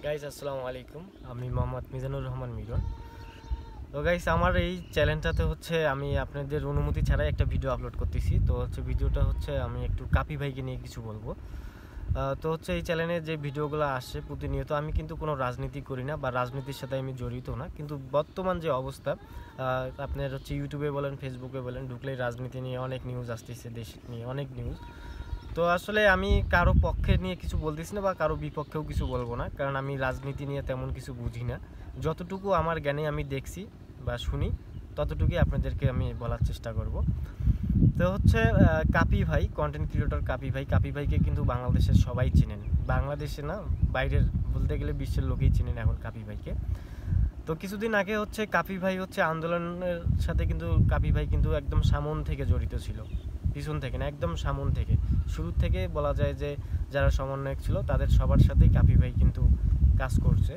Guys আসসালামু আলাইকুম। আমি মোহাম্মদ মিজানুর রহমান মিরন। তো গাইস আমার এই চ্যানেলটাতে আমি আপনাদের অনুমতি ছাড়াই একটা ভিডিও আপলোড করতেছি। তো ভিডিওটা আমি একটু কাপি ভাইকে নিয়ে কিছু বলবো। এই চ্যানেলে যে ভিডিওগুলো আসে প্রতিনিয়ত, আমি কিন্তু কোনো রাজনীতি করি না বা রাজনীতির সাথে আমি জড়িত না, কিন্তু বর্তমান যে অবস্থা আপনার ইউটিউবে বলেন ফেসবুকে বলেন ঢুকলেই রাজনীতি নিয়ে অনেক নিউজ আসতেছে, দেশ নিয়ে অনেক নিউজ। তো আসলে আমি কারো পক্ষে নিয়ে কিছু বলতেছি না বা কারো বিপক্ষেও কিছু বলবো না, কারণ আমি রাজনীতি নিয়ে তেমন কিছু বুঝি না। যতটুকু আমার জ্ঞানে আমি দেখছি বা শুনি ততটুকুই আপনাদেরকে আমি বলার চেষ্টা করব। তো কাপি ভাই, কন্টেন্ট ক্রিয়েটর কাপি ভাইকে কিন্তু বাংলাদেশের সবাই চিনেন, বাংলাদেশে না বাইরের বলতে গেলে বিশ্বের লোকেই চিনেন এখন কাপি ভাইকে। তো কিছুদিন আগে কাপি ভাই আন্দোলনের সাথে কিন্তু কাপি ভাই কিন্তু একদম সামন থেকে জড়িত ছিল, পিছন থেকে না, একদম সামন থেকে, শুরু থেকে বলা যায় যে যারা সমন্বয়ক ছিল তাদের সবার সাথেই কাপি ভাই কিন্তু কাজ করছে।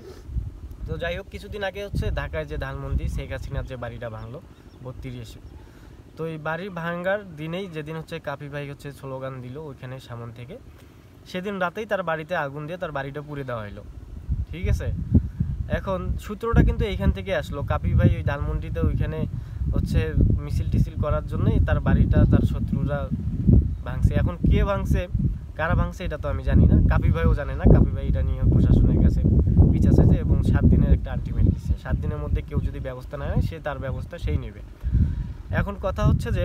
তো যাই হোক, কিছুদিন আগে ঢাকায় যে ধানমন্ডি শেখ হাসিনার যে বাড়িটা ভাঙলো 32, তো এই বাড়ি ভাঙার দিনেই যেদিন কাপি ভাই স্লোগান দিল ওইখানে সামন থেকে, সেদিন রাতেই তার বাড়িতে আগুন দিয়ে তার বাড়িটা পুড়ে দেওয়া হলো। ঠিক আছে, এখন সূত্রটা কিন্তু এইখান থেকে আসলো। কাপি ভাই ওই ধানমন্ডিতে ওইখানে মিছিল টিছিল করার জন্যই তার বাড়িটা তার শত্রুরা ভাঙছে। এখন কে ভাঙছে, কারা ভাঙছে এটা তো আমি জানি না, কাপি ভাইও জানে না। কাপি ভাই এটা নিয়ে প্রশাসনের কাছে বিচার চাইছে এবং 7 দিনের একটা আলটিমেট দিচ্ছে। 7 দিনের মধ্যে কেউ যদি ব্যবস্থা না নেয়, সে তার ব্যবস্থা সেই নেবে। এখন কথা যে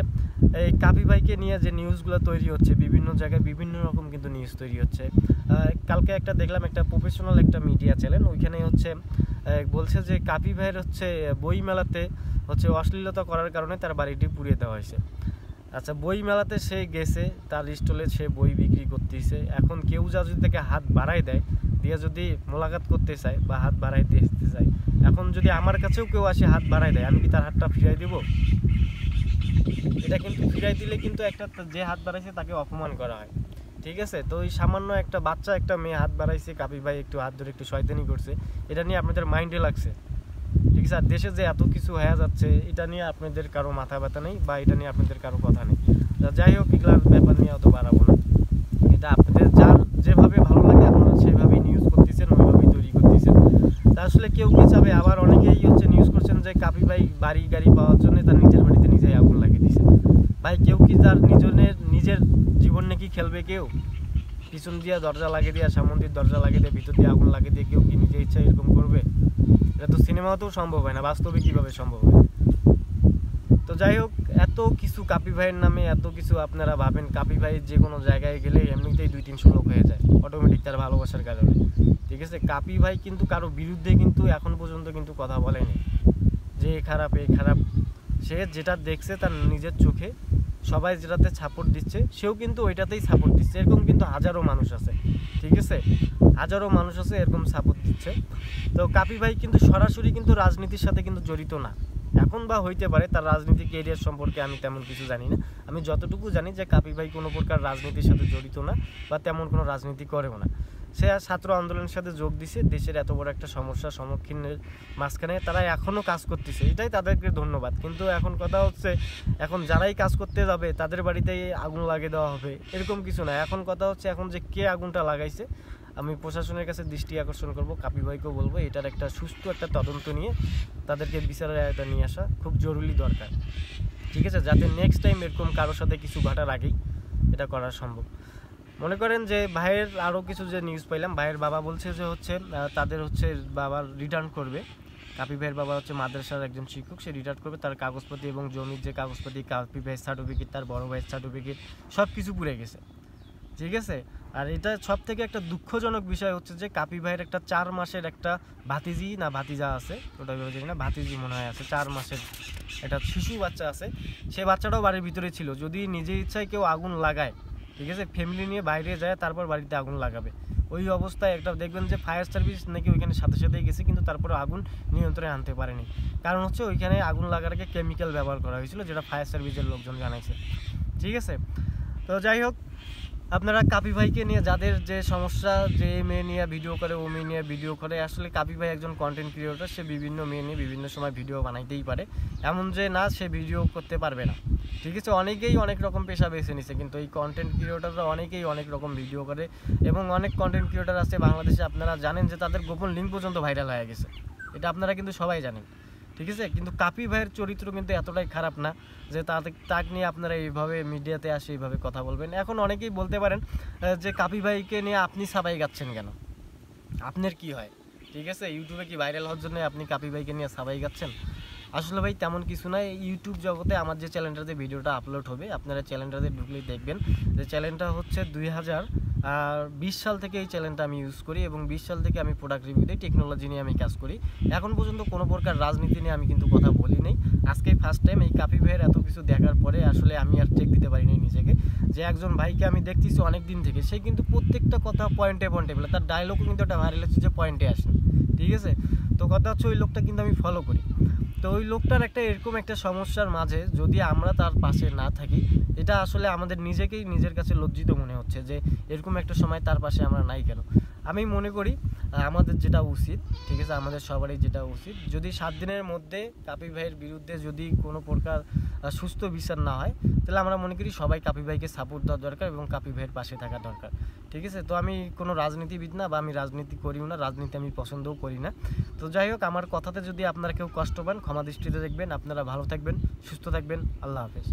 এই কাপি ভাইকে নিয়ে যে নিউজগুলো তৈরি হচ্ছে, বিভিন্ন জায়গায় বিভিন্ন রকম কিন্তু নিউজ তৈরি হচ্ছে। কালকে একটা দেখলাম, একটা প্রফেশনাল একটা মিডিয়া চ্যানেল, ওইখানে বলছে যে কাপি ভাইয়ের বই মেলাতে অশ্লীলতা করার কারণে তার বাড়িটি পুড়িয়ে দেওয়া হয়েছে। আচ্ছা, বই মেলাতে সে গেছে, তার স্টলে সে বই বিক্রি করতেছে। এখন কেউ যদি তাকে হাত বাড়াই দেয়, দিয়ে যদি মোলাকাত করতে চায় বা হাত বাড়াই দিতে চায়, এখন যদি আমার কাছেও কেউ আসে হাত বাড়াই দেয়, আমি কি তার হাতটা ফিরাই দিব? এটা কিন্তু ফিরাই দিলে কিন্তু একটা যে হাত বাড়াইছে তাকে অপমান করা হয়। ঠিক আছে, তো ওই সামান্য একটা বাচ্চা একটা মেয়ে হাত বাড়াইছে, কাপি ভাই একটু হাত ধরে একটু শয়তানি করছে, এটা নিয়ে আপনাদের মাইন্ডে লাগছে। ঠিক আছে, আর দেশে যে এত কিছু হয়ে যাচ্ছে এটা নিয়ে আপনাদের কারো মাথা ব্যথা নেই বা এটা নিয়ে আপনাদের কারো কথা নেই। যাই হোক, এগুলার ব্যাপার নিয়ে অত বাড়াবো না। এটা আপনাদের যার যেভাবে ভালো লাগে আপনারা সেভাবেই নিউজ করতেছেন, ওইভাবেই তৈরি করতেছেন। তা আসলে কেউ কি চাবে? আবার অনেকেই নিউজ করছেন যে কাপি ভাই বাড়ি গাড়ি পাওয়ার জন্য তার নিজের বাড়িতে নিজেই আগুন লাগিয়ে দিয়েছে। ভাই, কেউ কি তার নিজের জীবন নাকি খেলবে? কেউ পিছন দিয়ে দরজা লাগিয়ে দিয়ে, সামন দিয়ে দরজা লাগিয়ে দিয়ে, ভিতর দিয়ে আগুন লাগিয়ে দিয়ে কেউ কি নিজে ইচ্ছা এরকম করবে? এটা তো সিনেমাতেও সম্ভব হয় না, বাস্তবে কিভাবে সম্ভব হয়? তো যাই হোক, এত কিছু কাপি ভাইয়ের নামে এত কিছু আপনারা ভাবেন। কাপি ভাই যে কোনো জায়গায় গেলে এমনিতেই 2-300 লোক হয়ে যায় অটোমেটিক তার ভালোবাসার কারণে। ঠিক আছে, কাপি ভাই কিন্তু কারো বিরুদ্ধে কিন্তু এখন পর্যন্ত কিন্তু কথা বলেনি যে এ খারাপ এ খারাপ। সে যেটা দেখছে তার নিজের চোখে, সবাই যেটাতে সাপোর্ট দিচ্ছে সেও কিন্তু ওইটাতেই সাপোর্ট দিচ্ছে। এরকম কিন্তু হাজারো মানুষ আছে। ঠিক আছে, হাজারো মানুষ আছে এরকম সাপোর্ট দিচ্ছে। তো কাপি ভাই কিন্তু সরাসরি কিন্তু রাজনীতির সাথে কিন্তু জড়িত না। এখন বা হইতে পারে, তার রাজনীতি ক্যারিয়ার সম্পর্কে আমি তেমন কিছু জানি না। আমি যতটুকু জানি যে কাপি ভাই কোনো প্রকার রাজনীতির সাথে জড়িত না বা তেমন কোনো রাজনীতি করেও না। সে ছাত্র আন্দোলনের সাথে যোগ দিছে, দেশের এত বড় একটা সমস্যার সম্মুখীনের মাঝখানে তারা এখনও কাজ করতেছে, এটাই তাদেরকে ধন্যবাদ। কিন্তু এখন কথা এখন যারাই কাজ করতে যাবে তাদের বাড়িতেই আগুন লাগিয়ে দেওয়া হবে এরকম কিছু না। এখন কথা এখন যে কে আগুনটা লাগাইছে, আমি প্রশাসনের কাছে দৃষ্টি আকর্ষণ করব, কাপি ভাইকেও বলবো এটার একটা সুষ্ঠু একটা তদন্ত নিয়ে তাদেরকে বিচারের আয়তায় নিয়ে আসা খুব জরুরি দরকার। ঠিক আছে, যাতে নেক্সট টাইম এরকম কারোর সাথে কিছু ঘটার আগেই এটা করা সম্ভব। মনে করেন যে ভাইয়ের আরও কিছু যে নিউজ পাইলাম, ভাইয়ের বাবা বলছে যে তাদের বাবার রিটার্ন করবে। কাপি ভাইয়ের বাবা মাদ্রাসার একজন শিক্ষক, সে রিটার্ন করবে। তার কাগজপত্র এবং জমির যে কাগজপত্র, কাপি ভাইয়ের সার্টিফিকেট, তার বড় ভাইয়ের সার্টিফিকেট সব কিছু পুড়ে গেছে। ঠিক আছে, আর এটা সব থেকে একটা দুঃখজনক বিষয় যে কাপি ভাইয়ের একটা 4 মাসের একটা ভাতিজি না ভাতিজা আছে, ওটা জানি না, ভাতিজি মনে হয় আছে, 4 মাসের একটা শিশু বাচ্চা আছে। সে বাচ্চাটাও বাড়ির ভিতরে ছিল। যদি নিজে ইচ্ছায় কেউ আগুন লাগায়, ঠিক আছে, ফ্যামিলি নিয়ে বাইরে যায় তারপর বাড়িতে আগুন লাগাবে, ওই অবস্থায় একটা দেখবেন যে ফায়ার সার্ভিস নাকি ওইখানে সাথে সাথেই গেছে, কিন্তু তারপরে আগুন নিয়ন্ত্রণে আনতে পারেনি। কারণ ওইখানে আগুন লাগার আগে কেমিক্যাল ব্যবহার করা হয়েছিল, যেটা ফায়ার সার্ভিসের লোকজন জানাইছে। ঠিক আছে, তো যাই হোক, আপনারা কাপি ভাইকে নিয়ে যাদের যে সমস্যা, যে মেয়ে নিয়ে ভিডিও করে ও মেয়ে নিয়ে ভিডিও করে, আসলে কাপি ভাই একজন কন্টেন্ট ক্রিয়েটর, সে বিভিন্ন মেয়ে নিয়ে বিভিন্ন সময় ভিডিও বানাইতেই পারে, এমন যে না সে ভিডিও করতে পারবে না। ঠিক আছে, অনেকেই অনেক রকম পেশা বেছে নিছে, কিন্তু এই কন্টেন্ট ক্রিয়েটররা অনেকেই অনেক রকম ভিডিও করে এবং অনেক কন্টেন্ট ক্রিয়েটর আছে বাংলাদেশে, আপনারা জানেন যে তাদের গোপন লিঙ্ক পর্যন্ত ভাইরাল হয়ে গেছে, এটা আপনারা কিন্তু সবাই জানেন। ঠিক আছে, কিন্তু কাপি ভাইয়ের চরিত্র কিন্তু এতটাই খারাপ না যে তাকে নিয়ে আপনারা এইভাবে মিডিয়াতে আসে এইভাবে কথা বলবেন। এখন অনেকেই বলতে পারেন যে কাপি ভাইকে নিয়ে আপনি সাবাই গাচ্ছেন কেন, আপনার কি হয়? ঠিক আছে, ইউটিউবে কি ভাইরাল হওয়ার জন্য আপনি কাপি ভাইকে নিয়ে সাবাই গাচ্ছেন? আসলে ভাই তেমন কিছু নয়। ইউটিউব জগতে আমার যে চ্যানেলটাতে ভিডিওটা আপলোড হবে, আপনারা চ্যানেলটাতে ঢুকলেই দেখবেন যে চ্যানেলটা হচ্ছে 2020 সাল থেকে এই চ্যানেলটা আমি ইউজ করি এবং 20 সাল থেকে আমি প্রোডাক্ট রিভিউ দিই, টেকনোলজি নিয়ে আমি কাজ করি। এখন পর্যন্ত কোনো প্রকার রাজনীতি নিয়ে আমি কিন্তু কথা বলি নাই। আজকেই ফার্স্ট টাইম এই কাপি ভাইয়ের এত কিছু দেখার পরে আসলে আমি আর চেক দিতে পারিনি নিজেকে, যে একজন ভাইকে আমি দেখতেছি অনেক দিন থেকে, সে কিন্তু প্রত্যেকটা কথা পয়েন্টে পয়েন্টে বলে, তার ডায়লগও কিন্তু একটা ভাইরাল হচ্ছে যে পয়েন্টে আসে। ঠিক আছে, তো কথা হচ্ছে ওই লোকটা কিন্তু আমি ফলো করি। তো ওই লোকটার একটা এরকম একটা সমস্যার মাঝে যদি আমরা তার পাশে না থাকি, এটা আসলে আমাদের নিজেকেই নিজের কাছে লজ্জিত মনে হচ্ছে যে এরকম একটা সময় তার পাশে আমরা নাই কেন। আমি মনে করি আমাদের যেটা উচিত, ঠিক আছে, আমাদের সবারই যেটা উচিত, যদি 7 দিনের মধ্যে কাপি ভাইয়ের বিরুদ্ধে যদি কোনো প্রকার সুস্থ বিচার না হয়, তাহলে আমরা মনে করি সবাই কাপি ভাইকে সাপোর্ট দেওয়া দরকার এবং কাপি ভাইয়ের পাশে থাকা দরকার। ঠিক আছে, তো আমি কোনো রাজনীতিবিদ না, বা আমি রাজনীতি করিও না, রাজনীতি আমি পছন্দও করি না। তো যাই হোক, আমার কথাতে যদি আপনারা কেউ কষ্ট পান ক্ষমা দৃষ্টিতে দেখবেন। আপনারা ভালো থাকবেন, সুস্থ থাকবেন, আল্লাহ হাফেজ।